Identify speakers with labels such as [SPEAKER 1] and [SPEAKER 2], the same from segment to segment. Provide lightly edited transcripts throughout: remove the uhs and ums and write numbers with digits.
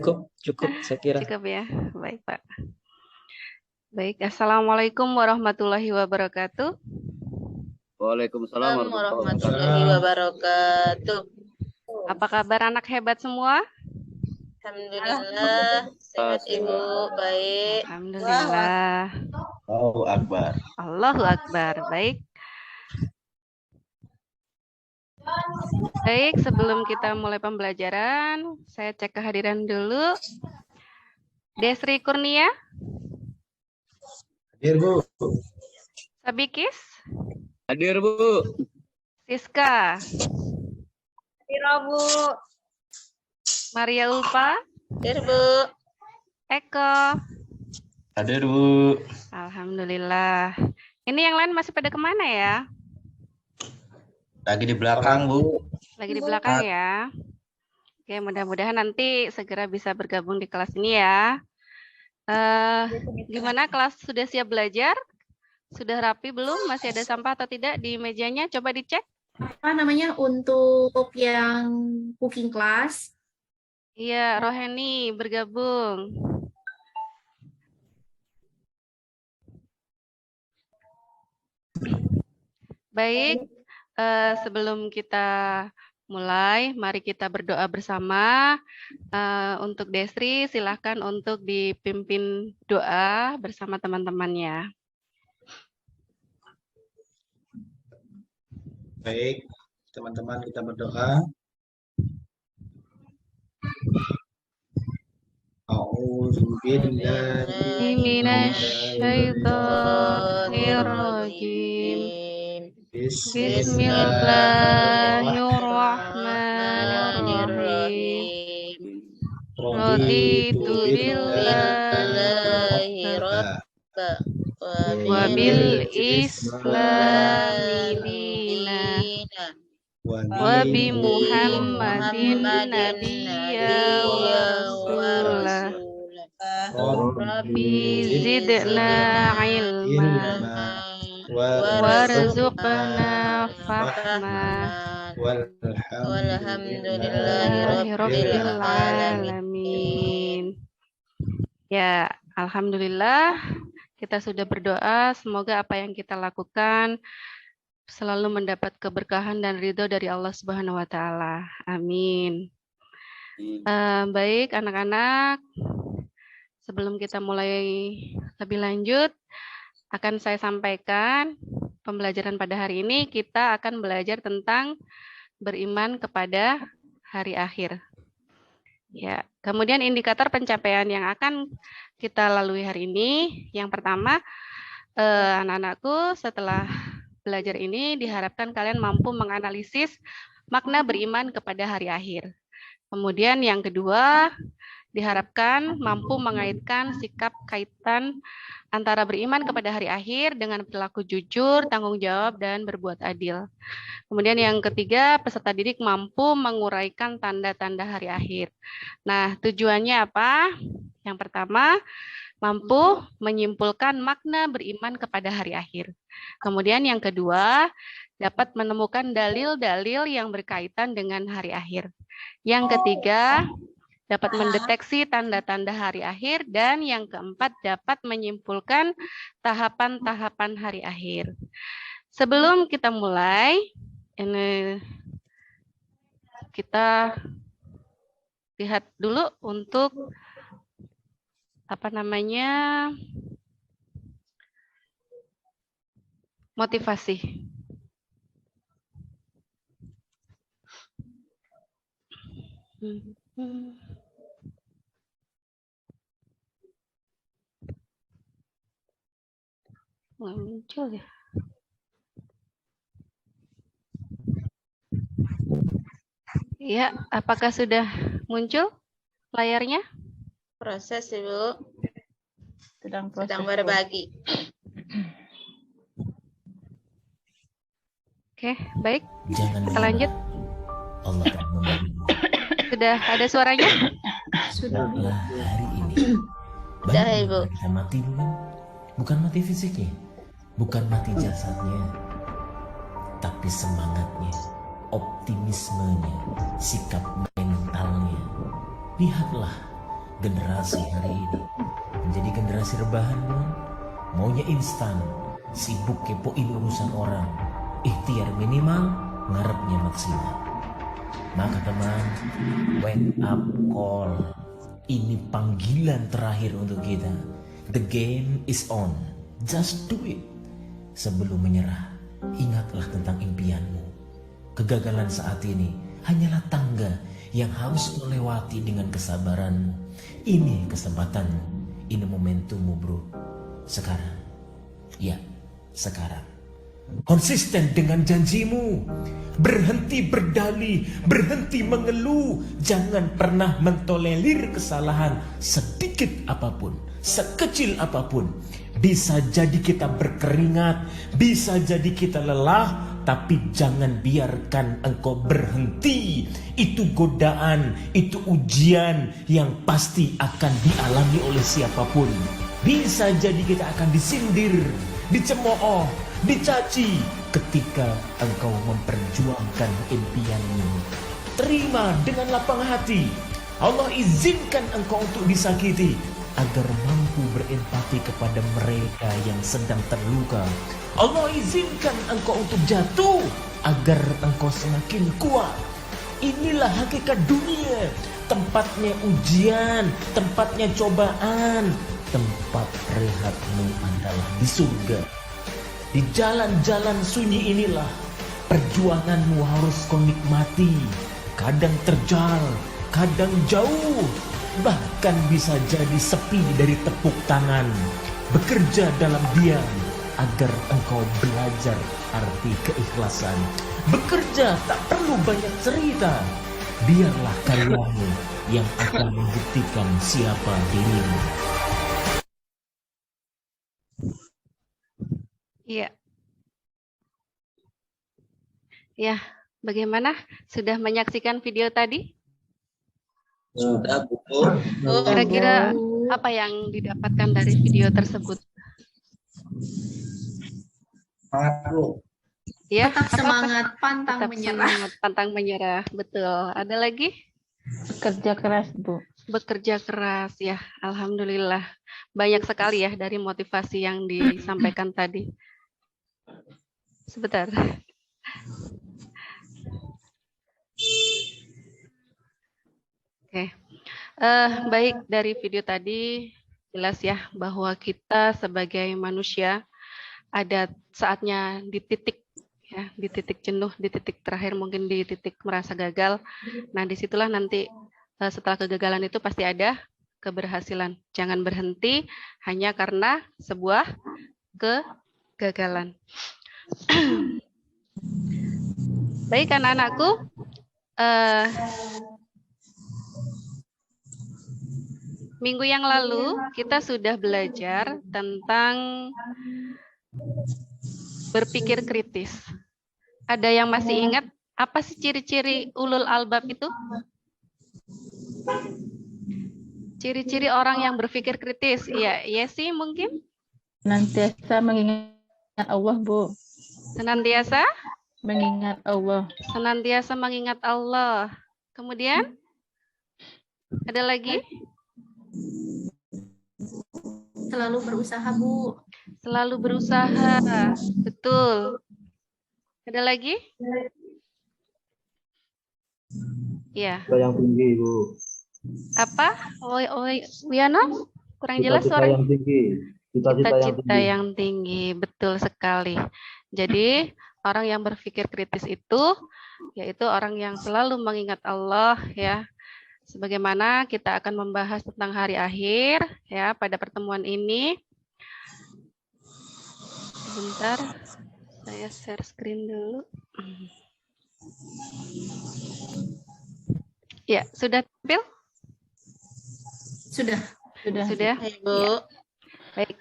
[SPEAKER 1] Cukup saya kira.
[SPEAKER 2] Cukup ya. Baik, Pak. Baik, Assalamualaikum warahmatullahi wabarakatuh.
[SPEAKER 3] Waalaikumsalam warahmatullahi wabarakatuh.
[SPEAKER 2] Apa kabar anak hebat semua?
[SPEAKER 3] Alhamdulillah, sehat Ibu, baik.
[SPEAKER 2] Alhamdulillah.
[SPEAKER 1] Allahu Akbar.
[SPEAKER 2] Allahu Akbar. Baik. Baik, sebelum kita mulai pembelajaran, saya cek kehadiran dulu. Desri Kurnia,
[SPEAKER 1] Hadir, Bu.
[SPEAKER 2] Sabikis,
[SPEAKER 4] Hadir, Bu.
[SPEAKER 2] Siska,
[SPEAKER 3] Hadir, Bu.
[SPEAKER 2] Maria Ulfa,
[SPEAKER 3] Hadir, Bu.
[SPEAKER 2] Eko.
[SPEAKER 1] Hadir, Bu.
[SPEAKER 2] Alhamdulillah. Ini yang lain masih pada kemana ya?
[SPEAKER 1] Lagi di belakang, Bu.
[SPEAKER 2] Lagi di belakang ya. Oke, mudah-mudahan nanti segera bisa bergabung di kelas ini ya. Gimana kelas sudah siap belajar? Sudah rapi belum? Masih ada sampah atau tidak di mejanya? Coba dicek.
[SPEAKER 5] Apa namanya untuk yang cooking class?
[SPEAKER 2] Iya, Roheni bergabung. Baik, sebelum kita mulai, mari kita berdoa bersama. Untuk Desri, silahkan untuk dipimpin doa bersama teman-temannya.
[SPEAKER 1] Baik, teman-teman kita berdoa. A'udzu billahi
[SPEAKER 2] minasyaitonirrajim. Bismillahirrahmanirrahim. Raditu billahi rabba wa bil islami dina wa bi Muhammadin nabiyya wa rasulah. Rabbi zidna ilma warzuqna fahma walhamdulillahi rabbil alamin. Ya, alhamdulillah kita sudah berdoa, semoga apa yang kita lakukan selalu mendapat keberkahan dan ridho dari Allah Subhanahu wa taala. Amin. Baik anak-anak, sebelum kita mulai lebih lanjut, akan saya sampaikan pembelajaran pada hari ini kita akan belajar tentang beriman kepada hari akhir. Ya, kemudian indikator pencapaian yang akan kita lalui hari ini, yang pertama, anak-anakku setelah belajar ini diharapkan kalian mampu menganalisis makna beriman kepada hari akhir. Kemudian yang kedua, diharapkan mampu mengaitkan sikap kaitan antara beriman kepada hari akhir dengan perilaku jujur, tanggung jawab, dan berbuat adil. Kemudian yang ketiga, peserta didik mampu menguraikan tanda-tanda hari akhir. Nah, tujuannya apa? Yang pertama, mampu menyimpulkan makna beriman kepada hari akhir. Kemudian yang kedua, dapat menemukan dalil-dalil yang berkaitan dengan hari akhir. Yang ketiga, dapat mendeteksi tanda-tanda hari akhir. Dan yang keempat, dapat menyimpulkan tahapan-tahapan hari akhir. Sebelum kita mulai, ini kita lihat dulu untuk motivasi. Nggak muncul ya. Ya, apakah sudah muncul layarnya?
[SPEAKER 3] Proses, Ibu. Sedang berbagi.
[SPEAKER 2] Oke, baik. Kita lanjut.
[SPEAKER 6] Allah akan memberi.
[SPEAKER 2] Sudah ada suaranya?
[SPEAKER 5] Sudah.
[SPEAKER 6] Hari ini.
[SPEAKER 3] Sudah, Ibu.
[SPEAKER 6] Kita mati bukan? Bukan mati fisiknya, bukan mati jasadnya, tapi semangatnya, optimismenya, sikap mentalnya. Lihatlah generasi hari ini menjadi generasi rebahan, bukan? Maunya instan, sibuk kepoin urusan orang, ikhtiar minimal, ngarepnya maksimal. Maka teman, wake up call. Ini panggilan terakhir untuk kita. The game is on. Just do it. Sebelum menyerah, ingatlah tentang impianmu. Kegagalan saat ini hanyalah tangga yang harus kau lewati dengan kesabaranmu. Ini kesempatanmu. Ini momentummu, bro. Sekarang. Ya, sekarang. Konsisten dengan janjimu. Berhenti berdalih, berhenti mengeluh. Jangan pernah mentolerir kesalahan sedikit apapun, sekecil apapun. Bisa jadi kita berkeringat, bisa jadi kita lelah, tapi jangan biarkan engkau berhenti. Itu godaan, itu ujian yang pasti akan dialami oleh siapapun. Bisa jadi kita akan disindir, dicemooh, dicaci ketika engkau memperjuangkan impianmu. Terima dengan lapang hati. Allah izinkan engkau untuk disakiti agar mampu berempati kepada mereka yang sedang terluka. Allah izinkan engkau untuk jatuh agar engkau semakin kuat. Inilah hakikat dunia. Tempatnya ujian, tempatnya cobaan. Tempat rehatmu adalah di surga. Di jalan-jalan sunyi inilah perjuanganmu harus kau nikmati. Kadang terjal, kadang jauh, bahkan bisa jadi sepi dari tepuk tangan. Bekerja dalam diam agar engkau belajar arti keikhlasan. Bekerja tak perlu banyak cerita. Biarlah karyamu yang akan membuktikan siapa dirimu.
[SPEAKER 2] Iya. Ya, bagaimana? Sudah menyaksikan video tadi?
[SPEAKER 1] Sudah, Bu.
[SPEAKER 2] Kira-kira apa yang didapatkan dari video tersebut?
[SPEAKER 1] Semangat, Bu.
[SPEAKER 2] Ya,
[SPEAKER 5] Tetap
[SPEAKER 2] apa-apa?
[SPEAKER 5] semangat, pantang
[SPEAKER 2] Tetap
[SPEAKER 5] menyerah.
[SPEAKER 2] semangat, pantang menyerah. Betul. Ada lagi?
[SPEAKER 3] Kerja keras, Bu.
[SPEAKER 2] Bekerja keras, ya. Alhamdulillah. Banyak sekali ya dari motivasi yang disampaikan tadi. Sebentar. Oke. Baik, dari video tadi jelas ya bahwa kita sebagai manusia ada saatnya di titik ya, di titik jenuh, di titik terakhir mungkin di titik merasa gagal. Nah, disitulah nanti setelah kegagalan itu pasti ada keberhasilan. Jangan berhenti hanya karena sebuah kegagalan. Baik anak-anakku, minggu yang lalu kita sudah belajar tentang berpikir kritis. Ada yang masih ingat apa sih ciri-ciri ulul albab itu? Ciri-ciri orang yang berpikir kritis. Ya, Yesi mungkin?
[SPEAKER 3] Senantiasa mengingat Allah, Bu.
[SPEAKER 2] Senantiasa?
[SPEAKER 3] Mengingat Allah.
[SPEAKER 2] Senantiasa mengingat Allah. Kemudian? Ada lagi?
[SPEAKER 5] Selalu berusaha, Bu.
[SPEAKER 2] Selalu berusaha. Betul. Ada lagi? Ya.
[SPEAKER 7] Yang tinggi, Bu.
[SPEAKER 2] Apa? Wiano? Kurang jelas
[SPEAKER 7] Cita-cita
[SPEAKER 2] suaranya.
[SPEAKER 7] yang tinggi.
[SPEAKER 2] Cita-cita yang tinggi. Betul sekali. Jadi, orang yang berpikir kritis itu yaitu orang yang selalu mengingat Allah ya. Sebagaimana kita akan membahas tentang hari akhir ya pada pertemuan ini. Sebentar, saya share screen dulu. Ya, sudah tampil?
[SPEAKER 5] Sudah.
[SPEAKER 2] Sudah.
[SPEAKER 3] Bu.
[SPEAKER 2] Ya. Baik.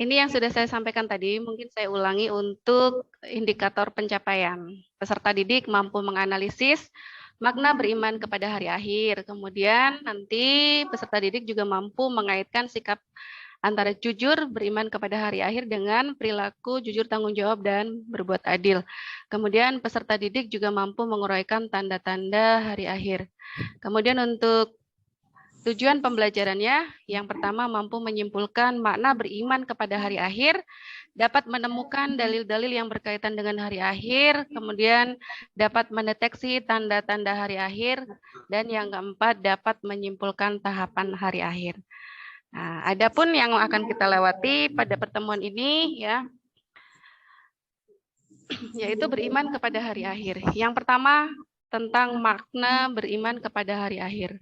[SPEAKER 2] Ini yang sudah saya sampaikan tadi, mungkin saya ulangi untuk indikator pencapaian. Peserta didik mampu menganalisis makna beriman kepada hari akhir. Kemudian nanti peserta didik juga mampu mengaitkan sikap antara jujur beriman kepada hari akhir dengan perilaku jujur tanggung jawab dan berbuat adil. Kemudian peserta didik juga mampu menguraikan tanda-tanda hari akhir. Kemudian untuk Tujuan pembelajarannya yang pertama mampu menyimpulkan makna beriman kepada hari akhir, dapat menemukan dalil-dalil yang berkaitan dengan hari akhir, kemudian dapat mendeteksi tanda-tanda hari akhir, dan yang keempat dapat menyimpulkan tahapan hari akhir. Nah, adapun yang akan kita lewati pada pertemuan ini ya, yaitu beriman kepada hari akhir. Yang pertama tentang makna beriman kepada hari akhir.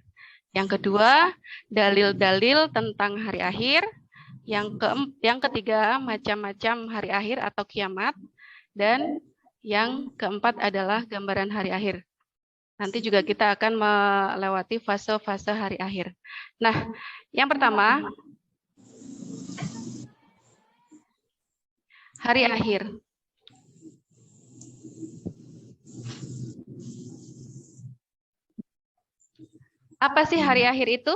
[SPEAKER 2] Yang kedua, dalil-dalil tentang hari akhir. Yang ketiga, macam-macam hari akhir atau kiamat. Dan yang keempat adalah gambaran hari akhir. Nanti juga kita akan melewati fase-fase hari akhir. Nah, yang pertama, hari akhir. Apa sih hari akhir itu?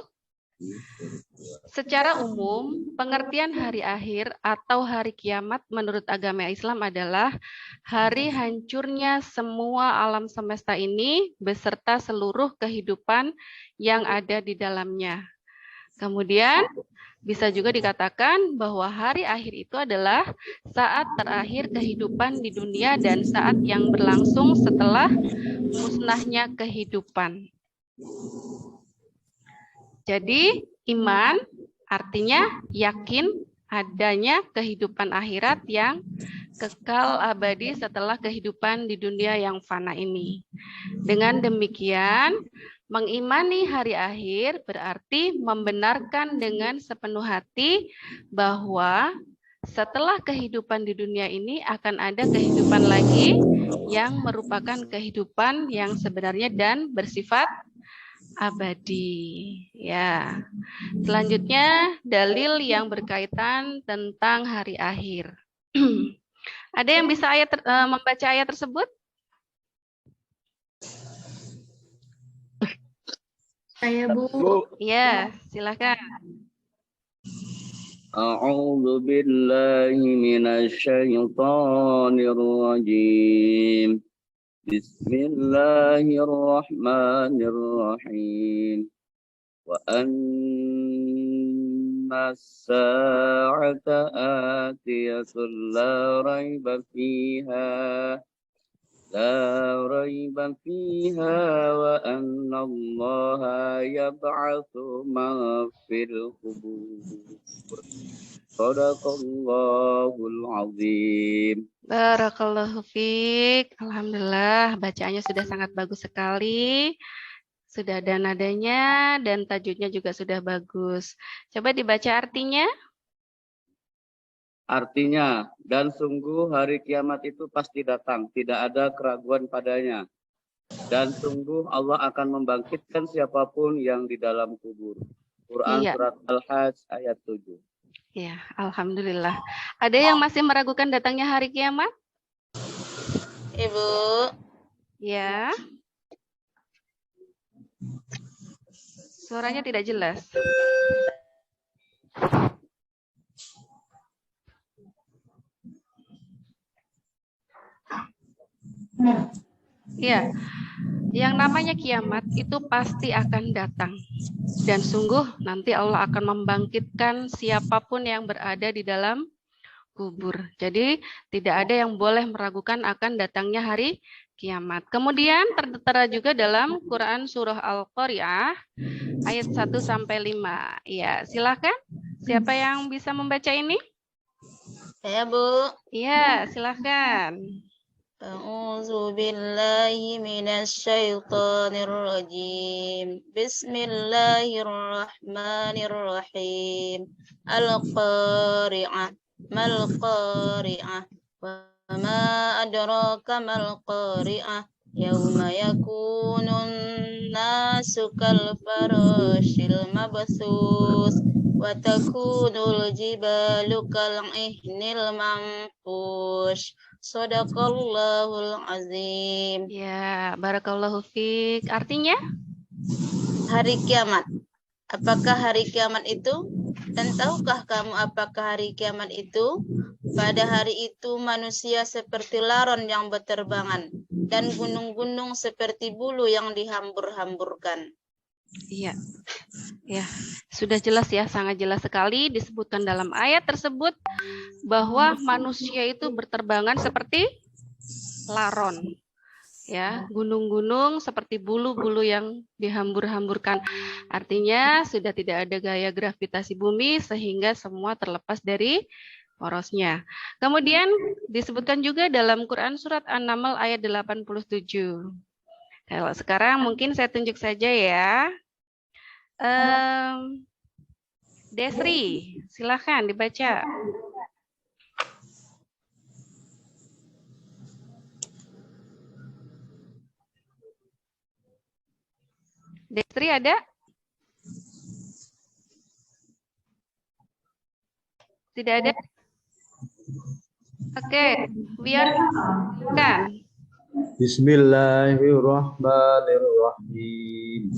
[SPEAKER 2] Secara umum, pengertian hari akhir atau hari kiamat menurut agama Islam adalah hari hancurnya semua alam semesta ini beserta seluruh kehidupan yang ada di dalamnya. Kemudian, bisa juga dikatakan bahwa hari akhir itu adalah saat terakhir kehidupan di dunia dan saat yang berlangsung setelah musnahnya kehidupan. Jadi, iman artinya yakin adanya kehidupan akhirat yang kekal abadi setelah kehidupan di dunia yang fana ini. Dengan demikian, mengimani hari akhir berarti membenarkan dengan sepenuh hati bahwa setelah kehidupan di dunia ini akan ada kehidupan lagi yang merupakan kehidupan yang sebenarnya dan bersifat abadi. Ya. Selanjutnya dalil yang berkaitan tentang hari akhir. Ada yang bisa membaca ayat tersebut?
[SPEAKER 5] Saya, Bu.
[SPEAKER 2] Ya, silakan.
[SPEAKER 4] A'udzu billahi minasy syaithanir rajim. Bismillahirrahmanirrahim. Wa anna as-sa'ata atiyatun la raiba fiha wa anna Allaha yab'atsu man fil qubur. Shadaqallahul azim.
[SPEAKER 2] Barakallahu fiik. Alhamdulillah, bacaannya sudah sangat bagus sekali. Sudah ada nadanya dan tajwidnya juga sudah bagus. Coba dibaca artinya.
[SPEAKER 4] Artinya, dan sungguh hari kiamat itu pasti datang, tidak ada keraguan padanya. Dan sungguh Allah akan membangkitkan siapapun yang di dalam kubur. Quran
[SPEAKER 2] Iya.
[SPEAKER 4] Surat Al-Hajj ayat 7.
[SPEAKER 2] Ya, alhamdulillah. Ada yang masih meragukan datangnya hari kiamat?
[SPEAKER 7] Ibu,
[SPEAKER 2] Ya. Suaranya tidak jelas. Ya, yang namanya kiamat itu pasti akan datang. Dan sungguh nanti Allah akan membangkitkan siapapun yang berada di dalam kubur. Jadi tidak ada yang boleh meragukan akan datangnya hari kiamat. Kemudian tertera juga dalam Quran surah Al-Qari'ah ayat 1 sampai 5. Ya, silakan. Siapa yang bisa membaca ini?
[SPEAKER 7] saya Bu.
[SPEAKER 2] Iya, silakan.
[SPEAKER 7] A'udzu billahi minasy syaithanir rajim. Bismillahirrahmanirrahim. Al-Qari'ah. Mal Qari'ah. Wa ma adraka mal Qari'ah. Yauma yakunun nasu kal farashil mabthus. Wa takunul jibalu kal ihnil manfush. Shadaqallahul azim.
[SPEAKER 2] Ya, barakallahu fiik. Artinya?
[SPEAKER 7] Hari kiamat. Apakah hari kiamat itu? Dan tahukah kamu apakah hari kiamat itu? Pada hari itu manusia seperti laron yang berterbangan dan gunung-gunung seperti bulu yang dihambur-hamburkan.
[SPEAKER 2] Iya. Ya, sudah jelas ya, sangat jelas sekali disebutkan dalam ayat tersebut bahwa manusia itu berterbangan seperti laron. Ya, gunung-gunung seperti bulu-bulu yang dihambur-hamburkan. Artinya sudah tidak ada gaya gravitasi bumi sehingga semua terlepas dari porosnya. Kemudian disebutkan juga dalam Quran surat An-Naml ayat 87. Kalau sekarang mungkin saya tunjuk saja ya. Desri, silakan dibaca. Desri ada? Tidak ada? Oke, Wian, silakan.
[SPEAKER 8] Bismillahirrahmanirrahim.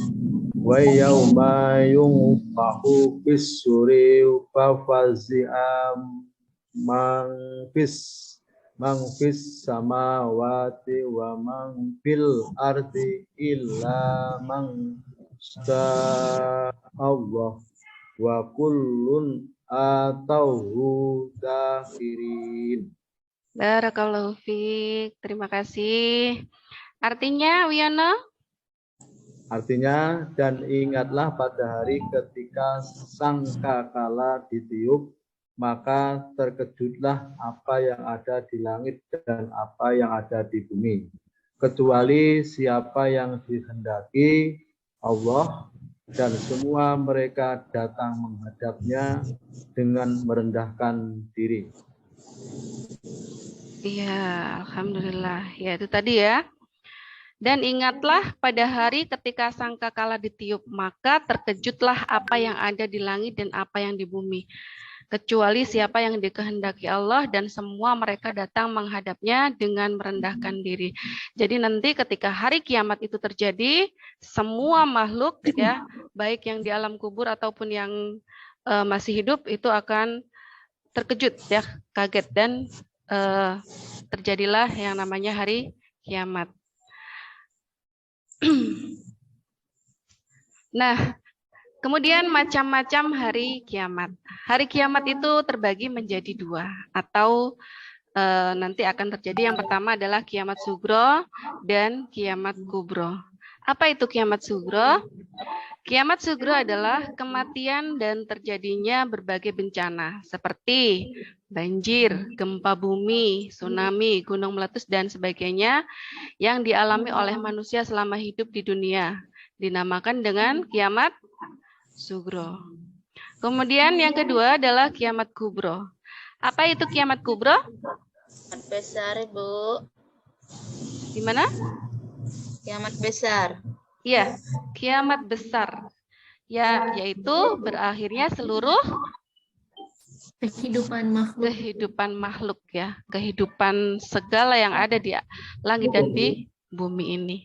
[SPEAKER 8] Wa yauma yunfahu fis-suri fafazi'am man fis samawati wa man fil ardi illa man Allah wa kullun atauhu dakhirin.
[SPEAKER 2] Barakallahu fiik. Terima kasih. Artinya, Wiono?
[SPEAKER 8] Artinya, dan ingatlah pada hari ketika sangkakala ditiup, maka terkejutlah apa yang ada di langit dan apa yang ada di bumi. Kecuali siapa yang dikehendaki Allah, dan semua mereka datang menghadapnya dengan merendahkan diri.
[SPEAKER 2] Iya, alhamdulillah. Ya, itu tadi ya. Dan ingatlah pada hari ketika sangkakala ditiup, maka terkejutlah apa yang ada di langit dan apa yang di bumi. Kecuali siapa yang dikehendaki Allah dan semua mereka datang menghadapnya dengan merendahkan diri. Jadi nanti ketika hari kiamat itu terjadi, semua makhluk ya, baik yang di alam kubur ataupun yang masih hidup itu akan terkejut ya, kaget dan terjadilah yang namanya hari kiamat. Nah, kemudian macam-macam hari kiamat. Hari kiamat itu terbagi menjadi dua atau nanti akan terjadi yang pertama adalah kiamat sugro dan kiamat kubro. Apa itu kiamat sugro? Kiamat sugro adalah kematian dan terjadinya berbagai bencana seperti banjir, gempa bumi, tsunami, gunung meletus, dan sebagainya yang dialami oleh manusia selama hidup di dunia. Dinamakan dengan kiamat sugro. Kemudian yang kedua adalah kiamat kubro. Apa itu kiamat kubro?
[SPEAKER 7] Kiamat besar, Bu.
[SPEAKER 2] Di mana?
[SPEAKER 7] Kiamat besar.
[SPEAKER 2] Ya, kiamat besar. Ya, yaitu berakhirnya seluruh kehidupan makhluk ya, kehidupan segala yang ada di langit dan di bumi ini.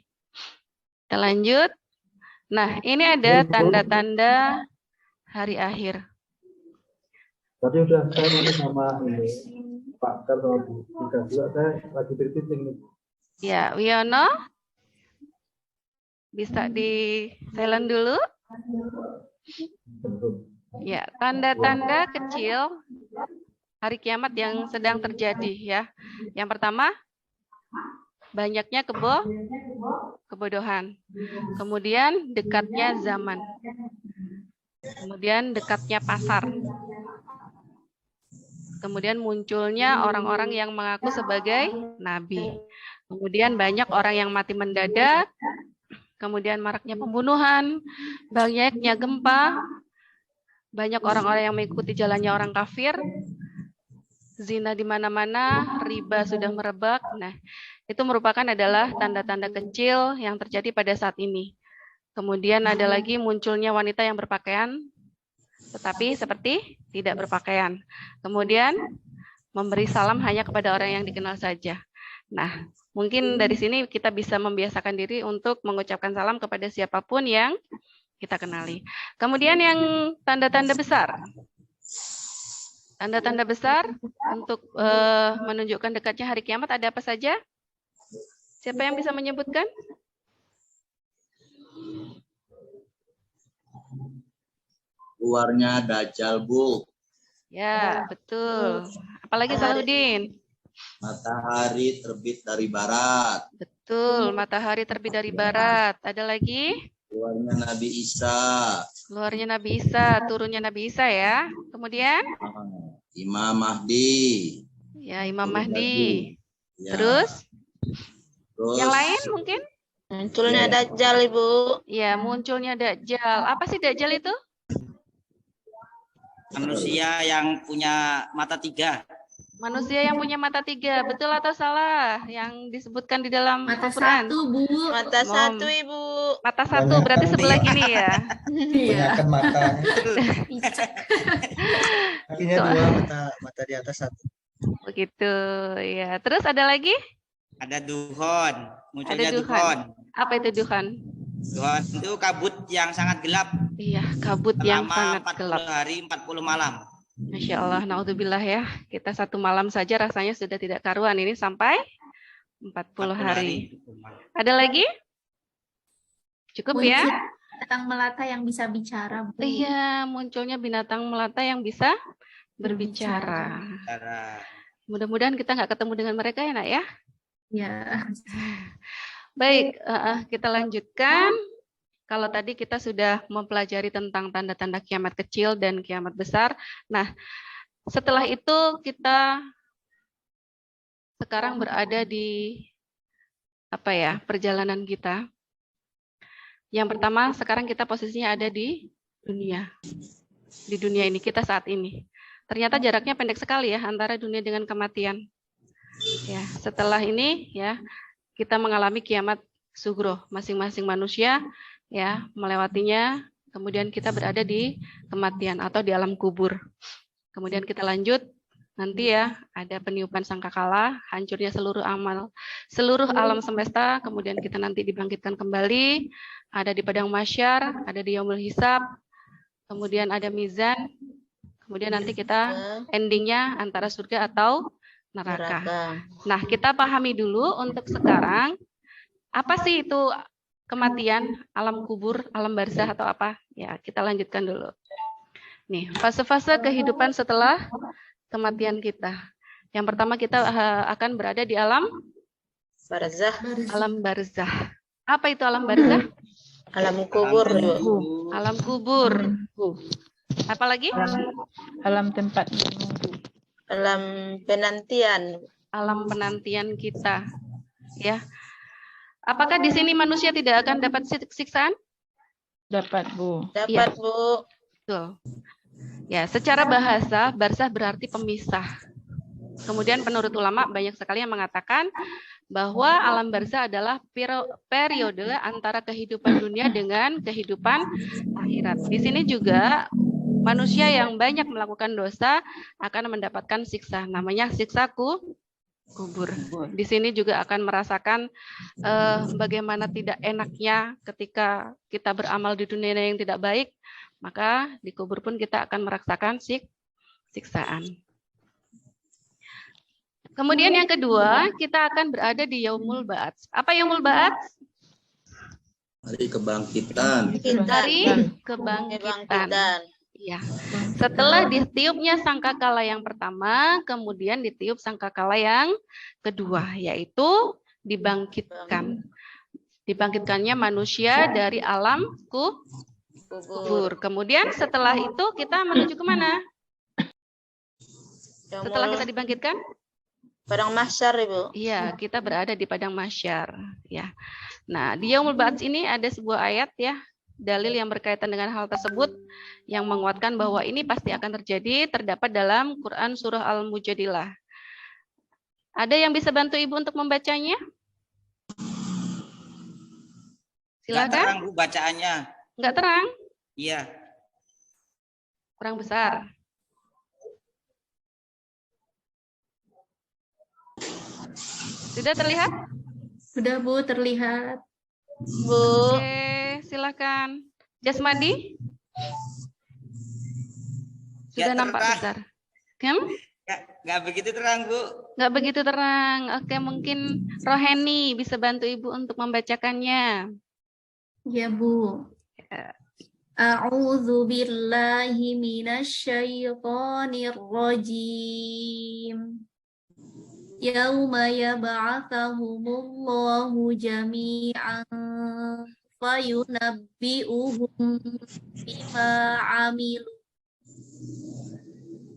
[SPEAKER 2] Kita lanjut. Nah, ini ada tanda-tanda hari akhir.
[SPEAKER 8] Tadi udah saya ngomong sama ini Pak Kar sama Bu Tika juga, saya lagi berpikir nih.
[SPEAKER 2] Ya, Wiono, bisa di silent dulu. Ya, tanda-tanda kecil hari kiamat yang sedang terjadi ya. Yang pertama, banyaknya kebodohan. Kemudian dekatnya zaman. Kemudian dekatnya pasar. Kemudian munculnya orang-orang yang mengaku sebagai nabi. Kemudian banyak orang yang mati mendadak. Kemudian maraknya pembunuhan, banyaknya gempa, banyak orang-orang yang mengikuti jalannya orang kafir, zina di mana-mana, riba sudah merebak. Nah, itu merupakan adalah tanda-tanda kecil yang terjadi pada saat ini. Kemudian ada lagi munculnya wanita yang berpakaian, tetapi seperti tidak berpakaian. Kemudian memberi salam hanya kepada orang yang dikenal saja. Nah, mungkin dari sini kita bisa membiasakan diri untuk mengucapkan salam kepada siapapun yang kita kenali. Kemudian yang tanda-tanda besar. Tanda-tanda besar untuk menunjukkan dekatnya hari kiamat ada apa saja? Siapa yang bisa menyebutkan?
[SPEAKER 1] Keluarnya Dajjal, Bu.
[SPEAKER 2] Ya, betul. Apalagi
[SPEAKER 7] Matahari.
[SPEAKER 2] Salahuddin?
[SPEAKER 1] Matahari terbit dari barat.
[SPEAKER 2] Betul, matahari terbit dari barat. Ada lagi?
[SPEAKER 1] Keluarnya Nabi Isa.
[SPEAKER 2] Keluarnya Nabi Isa, turunnya Nabi Isa ya. Kemudian?
[SPEAKER 1] Imam Mahdi.
[SPEAKER 2] Ya, Imam
[SPEAKER 1] Turun
[SPEAKER 2] Mahdi.
[SPEAKER 1] lagi. Ya.
[SPEAKER 2] Terus?
[SPEAKER 1] Terus
[SPEAKER 2] Yang lain mungkin?
[SPEAKER 7] Munculnya Dajjal, Ibu.
[SPEAKER 2] Ya, munculnya Dajjal. Apa sih Dajjal itu?
[SPEAKER 9] Manusia yang punya mata 3.
[SPEAKER 2] Manusia yang punya mata 3. Betul atau salah? Yang disebutkan di dalam
[SPEAKER 5] Mata
[SPEAKER 2] Al-Quran.
[SPEAKER 5] 1, Bu.
[SPEAKER 7] Mata
[SPEAKER 2] Mom.
[SPEAKER 7] 1, Ibu.
[SPEAKER 2] Mata 1 berarti sebelah kiri ya.
[SPEAKER 5] Iya.
[SPEAKER 1] Kebanyakan mata.
[SPEAKER 10] Kakinya
[SPEAKER 2] Tuh.
[SPEAKER 10] 2, mata di atas 1.
[SPEAKER 2] Begitu ya. Terus ada lagi?
[SPEAKER 9] Ada duhon, munculnya
[SPEAKER 2] Ada duhan.
[SPEAKER 9] duhon.
[SPEAKER 2] Apa itu duhan?
[SPEAKER 9] Duhon itu kabut yang sangat gelap
[SPEAKER 2] Iya, kabut yang
[SPEAKER 9] selama
[SPEAKER 2] sangat
[SPEAKER 9] 40
[SPEAKER 2] gelap.
[SPEAKER 9] hari 40 malam.
[SPEAKER 2] Masya Allah, naudzubillah ya. Kita 1 malam saja rasanya sudah tidak karuan. Ini sampai 40 hari. Ada lagi? Cukup ya?
[SPEAKER 5] Muncul binatang melata yang bisa bicara, Bu.
[SPEAKER 2] Iya, munculnya binatang melata yang bisa berbicara.
[SPEAKER 9] Cara
[SPEAKER 2] Mudah-mudahan kita nggak ketemu dengan mereka ya, Nak ya.
[SPEAKER 5] Ya.
[SPEAKER 2] Baik, kita lanjutkan. Kalau tadi kita sudah mempelajari tentang tanda-tanda kiamat kecil dan kiamat besar. Nah, setelah itu kita sekarang berada di perjalanan kita. Yang pertama, sekarang kita posisinya ada di dunia. Di dunia ini, kita saat ini. Ternyata jaraknya pendek sekali ya antara dunia dengan kematian. Ya, setelah ini ya kita mengalami kiamat sugro, masing-masing manusia ya melewatinya, kemudian kita berada di kematian atau di alam kubur. Kemudian kita lanjut nanti ya ada peniupan sangkakala, hancurnya seluruh alam semesta, kemudian kita nanti dibangkitkan kembali, ada di padang mahsyar, ada di yaumul hisab, kemudian ada mizan, kemudian nanti kita endingnya antara surga atau neraka. Nah, kita pahami dulu untuk sekarang apa sih itu kematian, alam kubur, alam barzah atau apa? Ya, kita lanjutkan dulu. Nih, fase-fase kehidupan setelah kematian kita. Yang pertama kita akan berada di alam
[SPEAKER 7] barzah.
[SPEAKER 2] Alam barzah. Apa itu alam barzah?
[SPEAKER 7] Alam kubur, Bu.
[SPEAKER 2] Alam kubur. Apalagi?
[SPEAKER 3] Alam tempat menunggu.
[SPEAKER 7] Alam penantian.
[SPEAKER 2] Alam penantian kita. Ya. Apakah di sini manusia tidak akan dapat siksaan?
[SPEAKER 3] Dapat, Bu.
[SPEAKER 7] Dapat,
[SPEAKER 2] Iya.
[SPEAKER 7] Bu.
[SPEAKER 2] Betul. Ya, secara bahasa, barzah berarti pemisah. Kemudian menurut ulama banyak sekali yang mengatakan bahwa alam barzah adalah periode antara kehidupan dunia dengan kehidupan akhirat. Di sini juga manusia yang banyak melakukan dosa akan mendapatkan siksa, namanya siksa kubur. Di sini juga akan merasakan bagaimana tidak enaknya ketika kita beramal di dunia yang tidak baik, maka di kubur pun kita akan merasakan siksaan. Kemudian yang kedua, kita akan berada di Yaumul Ba'ats. Apa Yaumul Ba'ats?
[SPEAKER 1] Hari kebangkitan.
[SPEAKER 2] Hari kebangkitan. Ya. Setelah ditiupnya sangkakala yang pertama, kemudian ditiup sangkakala yang kedua, yaitu dibangkitkan. Dibangkitkannya manusia dari alam kubur. Kemudian setelah itu kita menuju kemana? Setelah kita dibangkitkan?
[SPEAKER 7] Padang mahsyar, Ibu.
[SPEAKER 2] Iya, kita berada di padang mahsyar. Ya. Nah, di Yaumul Ba'ats ini ada sebuah ayat ya, dalil yang berkaitan dengan hal tersebut yang menguatkan bahwa ini pasti akan terjadi, terdapat dalam Quran surah Al-Mujadilah. Ada yang bisa bantu Ibu untuk membacanya?
[SPEAKER 9] Nggak
[SPEAKER 2] Silakan.
[SPEAKER 9] terang, Bu, bacaannya.
[SPEAKER 2] Nggak terang?
[SPEAKER 9] Iya.
[SPEAKER 2] Kurang besar. Sudah terlihat?
[SPEAKER 5] Sudah, Bu, terlihat.
[SPEAKER 7] Bu.
[SPEAKER 2] Oke, silakan. Jasmadi? Sudah
[SPEAKER 9] Ya,
[SPEAKER 2] nampak
[SPEAKER 9] terang.
[SPEAKER 2] besar.
[SPEAKER 9] Nggak begitu terang, Bu.
[SPEAKER 2] Nggak begitu terang. Oke, mungkin Roheni bisa bantu Ibu untuk membacakannya.
[SPEAKER 5] Ya, Bu. A'udzu billahi minasyaitonir rajim. Yauma yab'atsahumullahu jami'an fayunabbi'uhum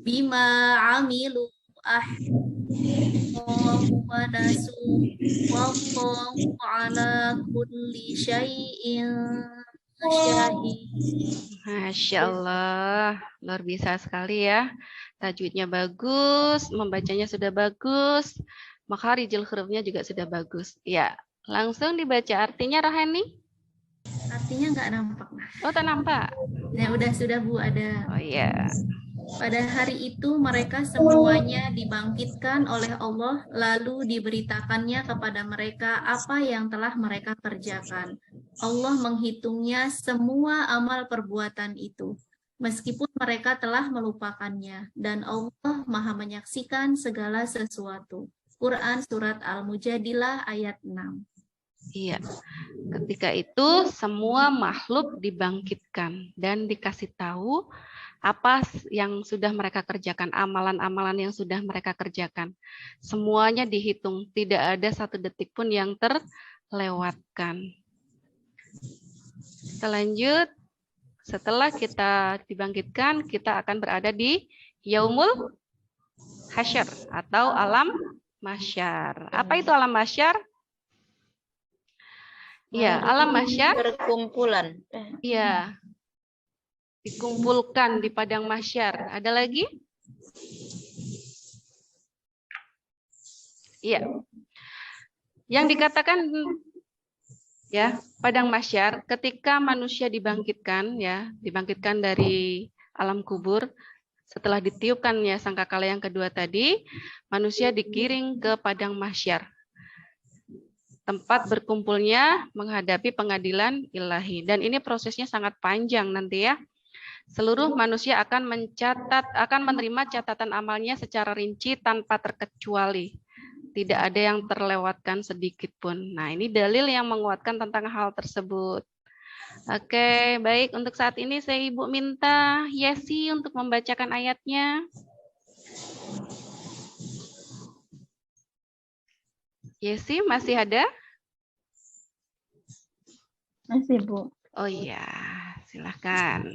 [SPEAKER 5] bima amilu ahsallahu wa nasu wallahu ala kulli syai'in syahid.
[SPEAKER 2] Masya Allah, luar biasa sekali ya. Tajwidnya bagus, membacanya sudah bagus, makharijul hurufnya juga sudah bagus. Ya, langsung dibaca artinya Rohani.
[SPEAKER 5] Artinya nggak nampak.
[SPEAKER 2] Oh, tak nampak.
[SPEAKER 5] Ya sudah Bu, ada.
[SPEAKER 2] Oh iya.
[SPEAKER 5] Pada hari itu mereka semuanya dibangkitkan oleh Allah, lalu diberitakannya kepada mereka apa yang telah mereka kerjakan. Allah menghitungnya semua amal perbuatan itu, meskipun mereka telah melupakannya, dan Allah Maha menyaksikan segala sesuatu. Quran Surat Al-Mujadilah ayat 6.
[SPEAKER 2] Iya, ketika itu semua makhluk dibangkitkan dan dikasih tahu apa yang sudah mereka kerjakan, amalan-amalan yang sudah mereka kerjakan. Semuanya dihitung, tidak ada satu detik pun yang terlewatkan. Kita lanjut. Setelah kita dibangkitkan, kita akan berada di Yaumul Hasyar atau alam mahsyar. Apa itu alam mahsyar? Ya, alam mahsyar.
[SPEAKER 7] Perkumpulan.
[SPEAKER 2] Iya. Dikumpulkan di padang mahsyar. Ada lagi? Iya. Yang dikatakan ya, padang mahsyar ketika manusia dibangkitkan ya, dibangkitkan dari alam kubur setelah ditiupkan ya sangkakala yang kedua tadi, manusia digiring ke padang mahsyar. Tempat berkumpulnya menghadapi pengadilan ilahi. Dan ini prosesnya sangat panjang nanti ya. Seluruh manusia akan menerima catatan amalnya secara rinci tanpa terkecuali. Tidak ada yang terlewatkan sedikit pun. Nah, ini dalil yang menguatkan tentang hal tersebut. Oke, baik. Untuk saat ini saya Ibu minta Yesi untuk membacakan ayatnya. Yesi, masih ada?
[SPEAKER 3] Masih, Bu.
[SPEAKER 2] Oh iya, silahkan.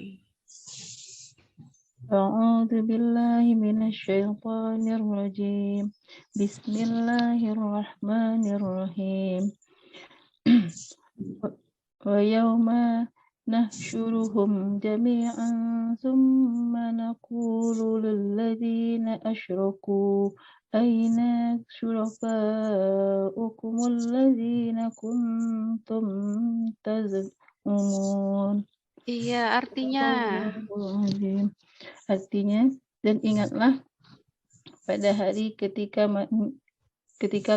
[SPEAKER 3] A'udzu billahi minasyaitonir rajim. Bismillahirrahmanirrahim. Wa yauma nahsyuruhum jami'an thumma naqulu lil ladzina asyraku aina syurakaukumul ladzina kuntum tazumun.
[SPEAKER 2] Iya, artinya.
[SPEAKER 3] Artinya, dan ingatlah pada hari ketika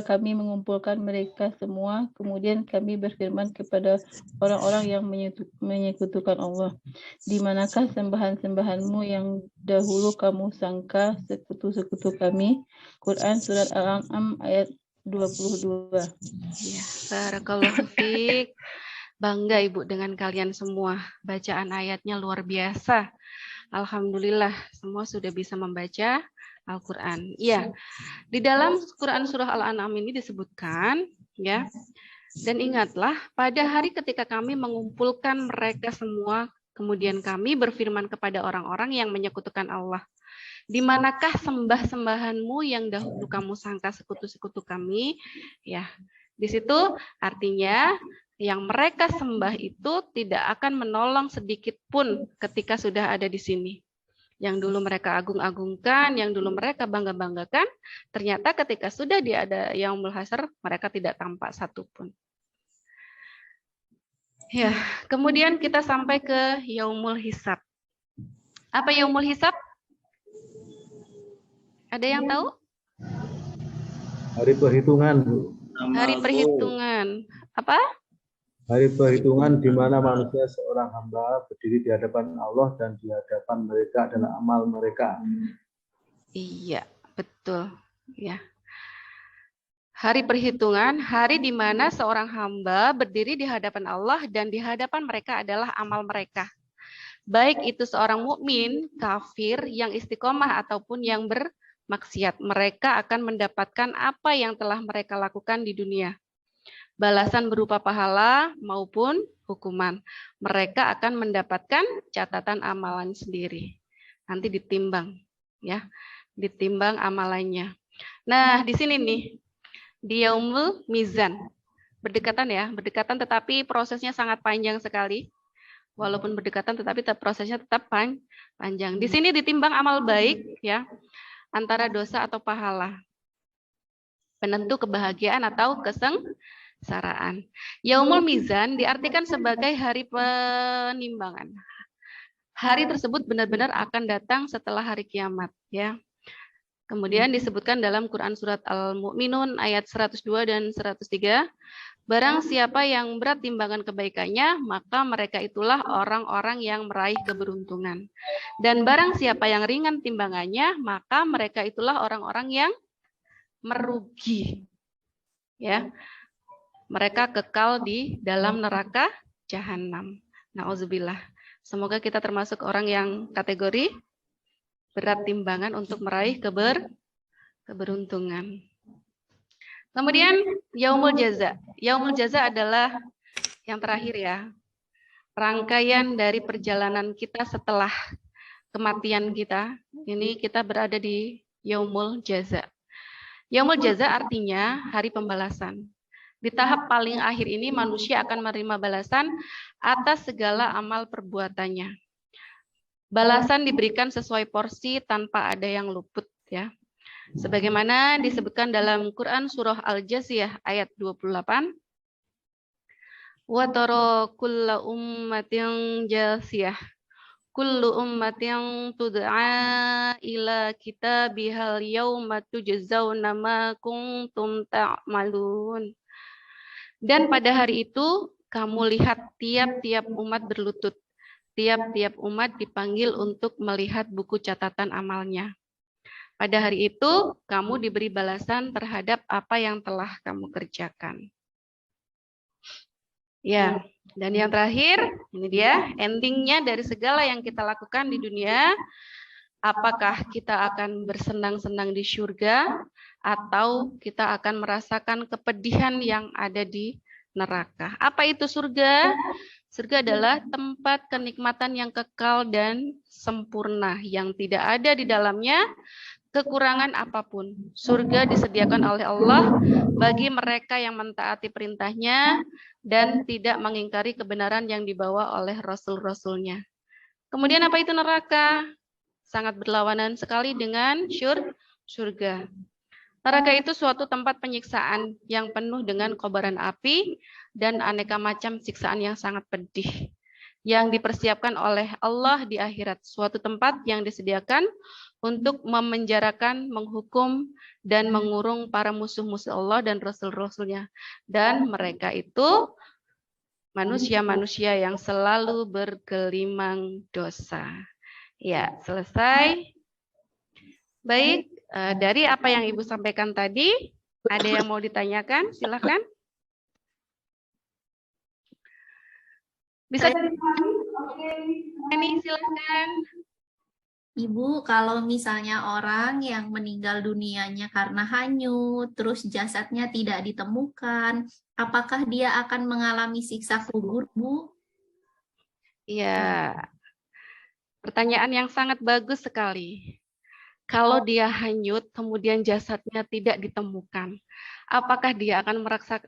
[SPEAKER 3] kami mengumpulkan mereka semua, kemudian kami berfirman kepada orang-orang yang menyekutukan Allah, di manakah sembahan-sembahanmu yang dahulu kamu sangka sekutu-sekutu kami? Quran Surat Al-An'am ayat 22.
[SPEAKER 2] Ya, barakallahu fiik. Bangga Ibu dengan kalian semua. Bacaan ayatnya luar biasa. Alhamdulillah semua sudah bisa membaca Al-Quran. Ya, di dalam Quran Surah Al-An'am ini disebutkan, ya. Dan ingatlah pada hari ketika kami mengumpulkan mereka semua, kemudian kami berfirman kepada orang-orang yang menyekutukan Allah. Di manakah sembah-sembahanmu yang dahulu kamu sangka sekutu-sekutu kami? Ya, di situ artinya yang mereka sembah itu tidak akan menolong sedikit pun ketika sudah ada di sini. Yang dulu mereka agung-agungkan, yang dulu mereka bangga-banggakan, ternyata ketika sudah ada Yaumul Hasyar, mereka tidak tampak satupun. Ya, kemudian kita sampai ke Yaumul Hisab. Apa Yaumul Hisab? Ada yang tahu?
[SPEAKER 8] Hari perhitungan.
[SPEAKER 2] Hari perhitungan. Apa?
[SPEAKER 8] Hari perhitungan di mana manusia seorang hamba berdiri di hadapan Allah dan di hadapan mereka adalah amal mereka.
[SPEAKER 2] Iya, betul. Ya. Hari perhitungan, hari di mana seorang hamba berdiri di hadapan Allah dan di hadapan mereka adalah amal mereka. baik itu seorang mukmin, kafir, yang istiqomah ataupun yang bermaksiat. Mereka akan mendapatkan apa yang telah mereka lakukan di dunia. Balasan berupa pahala maupun hukuman. Mereka akan mendapatkan catatan amalan sendiri. Nanti ditimbang, ya, ditimbang amalannya. Nah, di sini nih, di Yaumul Mizan, berdekatan ya, berdekatan tetapi prosesnya sangat panjang sekali. Walaupun berdekatan tetapi prosesnya tetap panjang. Di sini ditimbang amal baik, ya, antara dosa atau pahala. Penentu kebahagiaan atau kesengsaraan. Yaumul Mizan diartikan sebagai hari penimbangan. Hari tersebut benar-benar akan datang setelah hari kiamat, ya. Kemudian disebutkan dalam Quran surat Al-Mu'minun ayat 102 dan 103, barang siapa yang berat timbangan kebaikannya, maka mereka itulah orang-orang yang meraih keberuntungan. Dan barang siapa yang ringan timbangannya, maka mereka itulah orang-orang yang merugi. Ya. Mereka kekal di dalam neraka jahanam. Nauzubillah. Semoga kita termasuk orang yang kategori berat timbangan untuk meraih keberuntungan. Kemudian Yaumul Jaza. Yaumul Jaza adalah yang terakhir ya. Rangkaian dari perjalanan kita setelah kematian kita. Ini kita berada di Yaumul Jaza. Yaumul Jaza artinya hari pembalasan. Di tahap paling akhir ini manusia akan menerima balasan atas segala amal perbuatannya. Balasan diberikan sesuai porsi tanpa ada yang luput, ya. Sebagaimana disebutkan dalam Quran surah Al-Jasiyah ayat 28. Wa tara kullu ummatin jasiyah. Kullu ummatin tud'a ila kitabihal yawma tujzauna ma kuntum ta'malun. Dan pada hari itu kamu lihat tiap-tiap umat berlutut. Tiap-tiap umat dipanggil untuk melihat buku catatan amalnya. Pada hari itu, kamu diberi balasan terhadap apa yang telah kamu kerjakan. Ya, dan yang terakhir, ini dia endingnya dari segala yang kita lakukan di dunia. Apakah kita akan bersenang-senang di surga, atau kita akan merasakan kepedihan yang ada di neraka. Apa itu surga? Surga adalah tempat kenikmatan yang kekal dan sempurna, yang tidak ada di dalamnya kekurangan apapun. Surga disediakan oleh Allah bagi mereka yang mentaati perintahnya dan tidak mengingkari kebenaran yang dibawa oleh Rasul-Rasulnya. Kemudian apa itu neraka? Sangat berlawanan sekali dengan surga. Neraka itu suatu tempat penyiksaan yang penuh dengan kobaran api dan aneka macam siksaan yang sangat pedih yang dipersiapkan oleh Allah di akhirat, suatu tempat yang disediakan untuk memenjarakan, menghukum, dan mengurung para musuh-musuh Allah dan Rasul-Rasulnya. Dan mereka itu manusia-manusia yang selalu bergelimang dosa. Ya, selesai. Baik, dari apa yang Ibu sampaikan tadi, ada yang mau ditanyakan? Silakan. Bisa ini silakan.
[SPEAKER 5] Ibu, kalau misalnya orang yang meninggal dunianya karena hanyut, terus jasadnya tidak ditemukan, apakah dia akan mengalami siksa kubur, Bu?
[SPEAKER 2] Ya, pertanyaan yang sangat bagus sekali. Kalau dia hanyut, kemudian jasadnya tidak ditemukan, apakah dia akan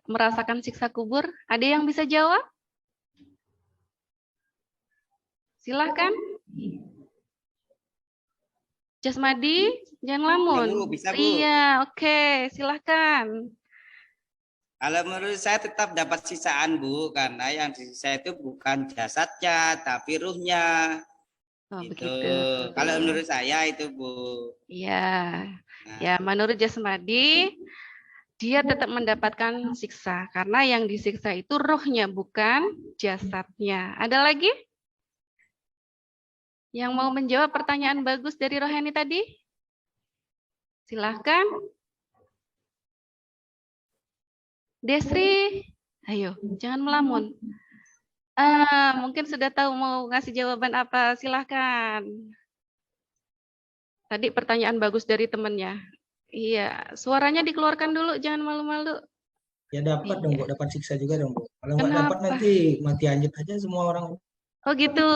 [SPEAKER 2] merasakan siksa kubur? Ada yang bisa jawab? Silahkan. Jasmadi, jangan lamun.
[SPEAKER 9] Bisa, Bu.
[SPEAKER 2] Iya, oke, silahkan.
[SPEAKER 9] Kalau menurut saya tetap dapat sisaan, Bu, karena yang disisa itu bukan jasadnya, tapi ruhnya.
[SPEAKER 2] Oh,
[SPEAKER 9] Gitu.
[SPEAKER 2] begitu.
[SPEAKER 9] Kalau menurut saya itu, Bu.
[SPEAKER 2] Iya. Ya, menurut Jasmadi, dia tetap mendapatkan siksa karena yang disiksa itu ruhnya, bukan jasadnya. Ada lagi? Yang mau menjawab pertanyaan bagus dari Rohani tadi? Silahkan. Desri, ayo, jangan melamun. Mungkin sudah tahu mau ngasih jawaban apa, silahkan. Tadi pertanyaan bagus dari temennya. Iya, suaranya dikeluarkan dulu, jangan malu-malu.
[SPEAKER 10] Ya dapat dong,
[SPEAKER 2] Iya.
[SPEAKER 10] Bu. Dapat siksa juga dong, Bu. Kalau nggak dapat
[SPEAKER 2] Kenapa?
[SPEAKER 10] nanti mati anjir aja semua orang.
[SPEAKER 2] Oh gitu.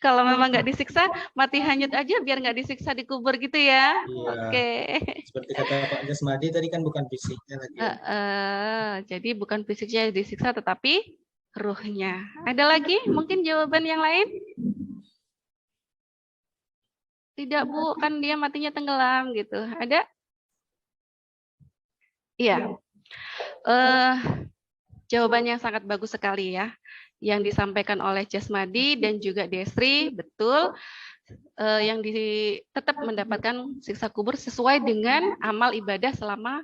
[SPEAKER 2] Kalau memang nggak disiksa, mati hanyut aja biar nggak disiksa dikubur gitu ya.
[SPEAKER 10] Iya.
[SPEAKER 2] Oke.
[SPEAKER 10] Seperti kata Pak Jasmadi tadi kan bukan fisiknya lagi.
[SPEAKER 2] Jadi bukan fisiknya yang disiksa, tetapi ruhnya. Ada lagi mungkin jawaban yang lain? Tidak, Bu, kan dia matinya tenggelam gitu. Ada? Iya. Jawaban yang sangat bagus sekali ya. Yang disampaikan oleh Jasmadi dan juga Desri, betul. Yang tetap mendapatkan siksa kubur sesuai dengan amal ibadah selama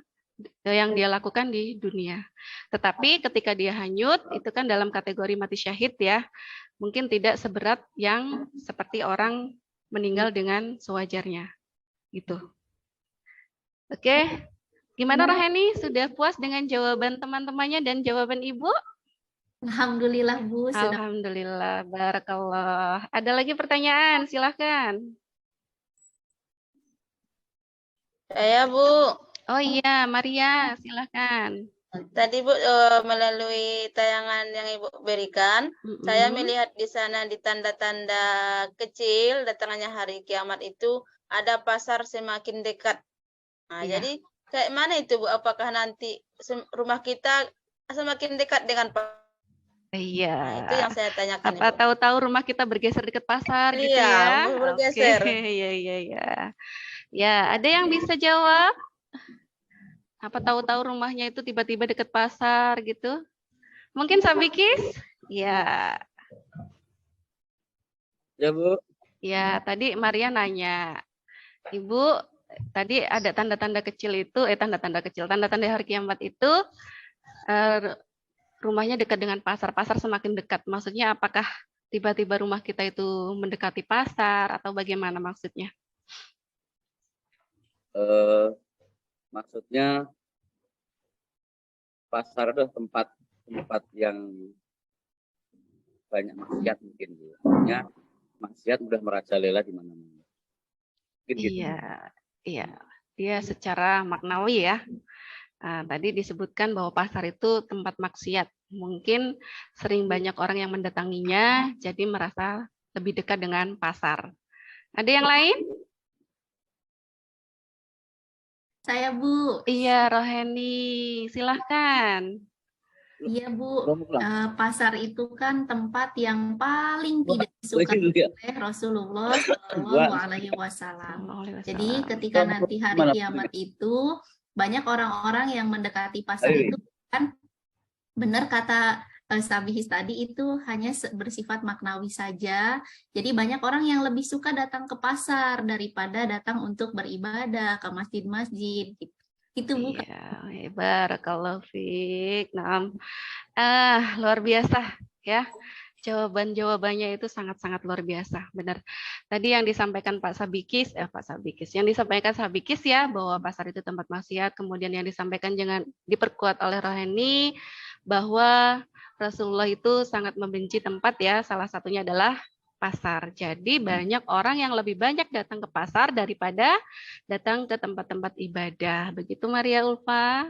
[SPEAKER 2] yang dia lakukan di dunia. Tetapi ketika dia hanyut, itu kan dalam kategori mati syahid ya. Mungkin tidak seberat yang seperti orang meninggal dengan sewajarnya. Gitu. Oke. Gimana Roheni? Sudah puas dengan jawaban teman-temannya dan jawaban Ibu?
[SPEAKER 5] Alhamdulillah, Bu. Sudah.
[SPEAKER 2] Alhamdulillah, barakallah. Ada lagi pertanyaan? Silahkan.
[SPEAKER 7] Saya, Bu.
[SPEAKER 2] Oh iya, Maria, silahkan.
[SPEAKER 7] Tadi Bu, melalui tayangan yang Ibu berikan, saya melihat di sana di tanda-tanda kecil datangnya hari kiamat itu ada pasar semakin dekat. Nah,
[SPEAKER 2] Iya.
[SPEAKER 7] jadi kayak mana itu Bu? Apakah nanti rumah kita semakin dekat dengan pasar?
[SPEAKER 2] Iya.
[SPEAKER 7] Nah, itu yang saya tanyakan.
[SPEAKER 2] Apa
[SPEAKER 7] Ibu.
[SPEAKER 2] tahu-tahu rumah kita bergeser dekat pasar gitu
[SPEAKER 7] Iya,
[SPEAKER 2] ya?
[SPEAKER 7] bergeser.
[SPEAKER 2] Oke, iya. Ya, ada yang bisa jawab? Apa tahu-tahu rumahnya itu tiba-tiba dekat pasar gitu? Mungkin Sabikis? Ya.
[SPEAKER 4] Ya, Bu.
[SPEAKER 2] Ya, tadi Maria nanya. Ibu, tadi ada tanda-tanda kecil itu, tanda-tanda hari kiamat itu rumahnya dekat dengan pasar. Pasar semakin dekat. Maksudnya apakah tiba-tiba rumah kita itu mendekati pasar atau bagaimana maksudnya?
[SPEAKER 4] Maksudnya pasar adalah tempat yang banyak maksiat mungkin, Bu. Maksudnya maksiat udah merajalela di mana-mana.
[SPEAKER 2] Iya. Dia secara maknawi ya. Tadi disebutkan bahwa pasar itu tempat maksiat. Mungkin sering banyak orang yang mendatanginya, jadi merasa lebih dekat dengan pasar. Ada yang lain?
[SPEAKER 5] Saya, Bu.
[SPEAKER 2] Iya, Roheni. Silahkan.
[SPEAKER 5] Iya, Bu. Pasar itu kan tempat yang paling tidak disukai oleh Rasulullah Shallallahu Alaihi Wasallam. Jadi ketika nanti hari kiamat itu banyak orang-orang yang mendekati pasar itu kan benar kata Sabihis tadi itu hanya bersifat maknawi saja. Jadi banyak orang yang lebih suka datang ke pasar daripada datang untuk beribadah ke masjid-masjid. Itu bukan.
[SPEAKER 2] Iya, barakallahu fiik. Nah, luar biasa ya. Jawabannya itu sangat-sangat luar biasa, benar. Tadi yang disampaikan Pak Sabikis, yang disampaikan Sabikis ya, bahwa pasar itu tempat maksiat, kemudian yang disampaikan jangan diperkuat oleh Roheni, bahwa Rasulullah itu sangat membenci tempat ya, salah satunya adalah pasar. Jadi banyak orang yang lebih banyak datang ke pasar daripada datang ke tempat-tempat ibadah. Begitu Maria Ulfa?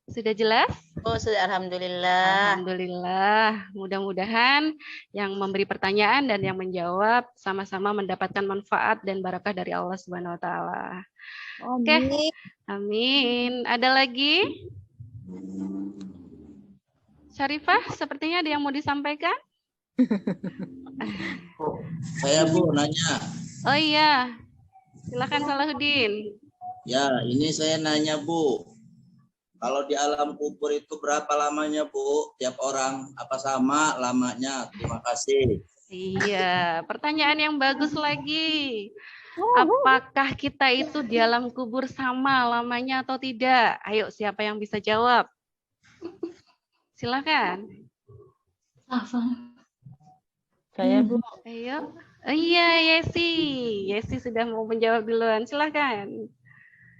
[SPEAKER 2] Sudah jelas?
[SPEAKER 7] Oh, sudah. Alhamdulillah.
[SPEAKER 2] Alhamdulillah. Mudah-mudahan yang memberi pertanyaan dan yang menjawab sama-sama mendapatkan manfaat dan barakah dari Allah Subhanahu wa taala. Oke. Amin. Ada lagi? Syarifah, sepertinya ada yang mau disampaikan?
[SPEAKER 1] Saya Bu nanya.
[SPEAKER 2] Oh iya. Silakan Salahuddin.
[SPEAKER 1] Ya, ini saya nanya Bu. Kalau di alam kubur itu berapa lamanya Bu? Tiap orang apa sama lamanya? Terima kasih.
[SPEAKER 2] Iya, pertanyaan yang bagus lagi. Apakah kita itu di alam kubur sama lamanya atau tidak? Ayo, siapa yang bisa jawab? Silakan.
[SPEAKER 3] Saya, Bu.
[SPEAKER 2] Ayo. Iya, Yesi sudah mau menjawab duluan. Silakan.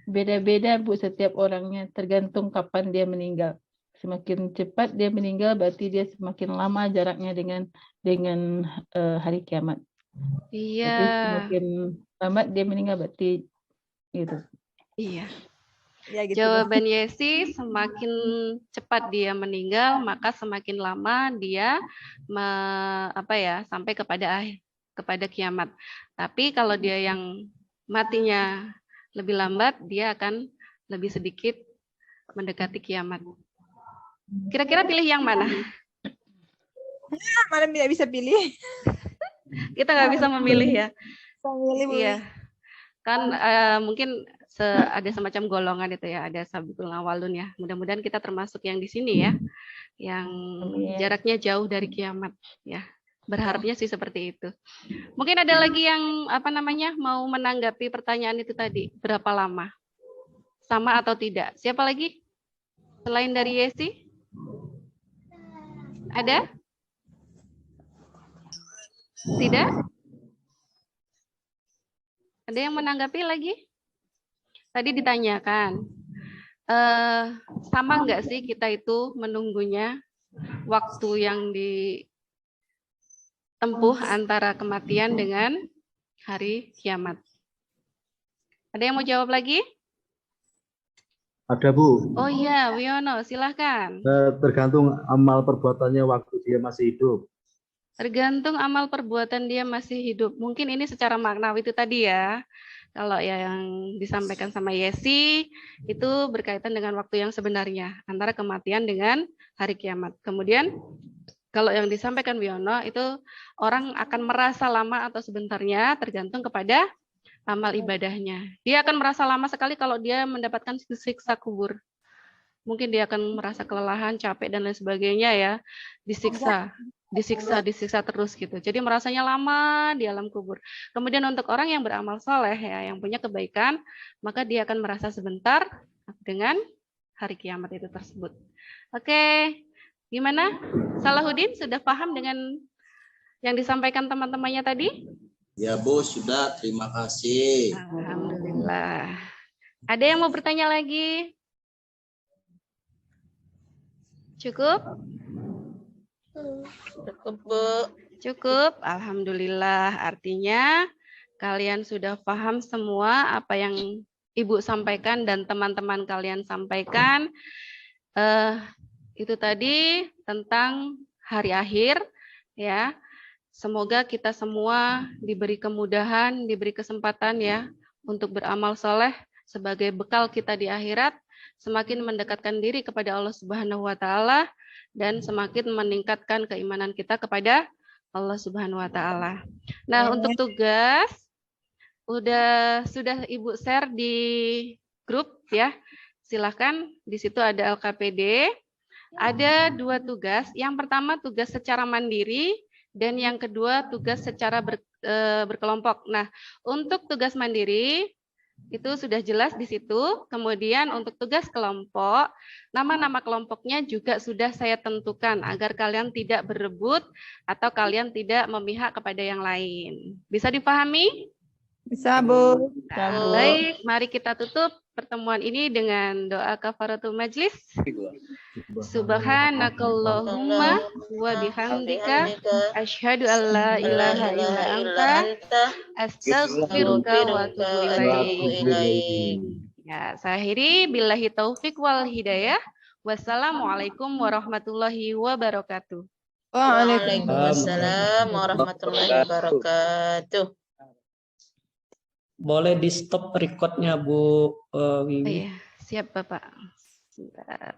[SPEAKER 3] Beda-beda Bu setiap orangnya, tergantung kapan dia meninggal. semakin cepat dia meninggal berarti dia semakin lama jaraknya dengan hari kiamat.
[SPEAKER 2] Iya.
[SPEAKER 3] Jadi semakin lambat dia meninggal berarti gitu.
[SPEAKER 2] Iya.
[SPEAKER 11] Ya, gitu.
[SPEAKER 2] Jawaban Yesi, semakin cepat dia meninggal, maka semakin lama dia sampai kepada kiamat. Tapi kalau dia yang matinya lebih lambat, dia akan lebih sedikit mendekati kiamat. Kira-kira pilih yang mana?
[SPEAKER 11] Mana tidak bisa pilih.
[SPEAKER 2] Kita nggak bisa memilih ya.
[SPEAKER 11] Memilih, Bu.
[SPEAKER 2] Iya. Kan mungkin ada semacam golongan itu ya, ada sabiqul awalun ya. Mudah-mudahan kita termasuk yang di sini ya, yang jaraknya jauh dari kiamat ya. Berharapnya sih seperti itu. Mungkin ada lagi yang mau menanggapi pertanyaan itu tadi, berapa lama? Sama atau tidak? Siapa lagi? Selain dari Yesi? Ada? Tidak? Ada yang menanggapi lagi? Tadi ditanyakan, sama nggak sih kita itu menunggunya waktu yang ditempuh antara kematian dengan hari kiamat? Ada yang mau jawab lagi?
[SPEAKER 8] Ada, Bu.
[SPEAKER 2] Oh iya, Wiono, silahkan.
[SPEAKER 8] Tergantung amal perbuatannya waktu dia masih hidup.
[SPEAKER 2] Tergantung amal perbuatan dia masih hidup. Mungkin ini secara maknawi itu tadi ya. Kalau yang disampaikan sama Yesi, itu berkaitan dengan waktu yang sebenarnya. Antara kematian dengan hari kiamat. Kemudian, kalau yang disampaikan Wiono, itu orang akan merasa lama atau sebentarnya tergantung kepada amal ibadahnya. Dia akan merasa lama sekali kalau dia mendapatkan siksa kubur. Mungkin dia akan merasa kelelahan, capek, dan lain sebagainya ya. Disiksa terus gitu. Jadi merasanya lama di alam kubur. Kemudian untuk orang yang beramal soleh ya, yang punya kebaikan, maka dia akan merasa sebentar dengan hari kiamat itu tersebut. Oke, gimana? Salahuddin sudah paham dengan yang disampaikan teman-temannya tadi?
[SPEAKER 1] Ya Bu, sudah. Terima kasih.
[SPEAKER 2] Alhamdulillah. Ada yang mau bertanya lagi? Cukup?
[SPEAKER 7] Cukup, Bu.
[SPEAKER 2] Cukup, alhamdulillah. Artinya kalian sudah paham semua apa yang Ibu sampaikan dan teman-teman kalian sampaikan. Itu tadi tentang hari akhir, ya. Semoga kita semua diberi kemudahan, diberi kesempatan ya untuk beramal soleh sebagai bekal kita di akhirat, semakin mendekatkan diri kepada Allah Subhanahu wa Ta'ala, dan semakin meningkatkan keimanan kita kepada Allah Subhanahu wa Ta'ala. Nah, untuk tugas sudah Ibu share di grup ya. Silahkan, di situ ada LKPD. Ada 2 tugas. Yang pertama tugas secara mandiri dan yang kedua tugas secara berkelompok. Nah, untuk tugas mandiri itu sudah jelas di situ. Kemudian untuk tugas kelompok, nama-nama kelompoknya juga sudah saya tentukan agar kalian tidak berebut atau kalian tidak memihak kepada yang lain. Bisa dipahami?
[SPEAKER 11] Bisa, Bu.
[SPEAKER 2] Baik, mari kita tutup pertemuan ini dengan doa kafaratul majlis. Subhanakallahumma wa bihamdika asyhadu an la ilaha illa anta astaghfiruka wa atubu ilaik. Ya, saya akhiri billahi taufik wal hidayah. Wassalamualaikum warahmatullahi wabarakatuh.
[SPEAKER 7] Waalaikumsalam warahmatullahi wabarakatuh.
[SPEAKER 10] Boleh di stop recordnya Bu Wiwi?
[SPEAKER 2] Iya, siap Bapak. Sebentar.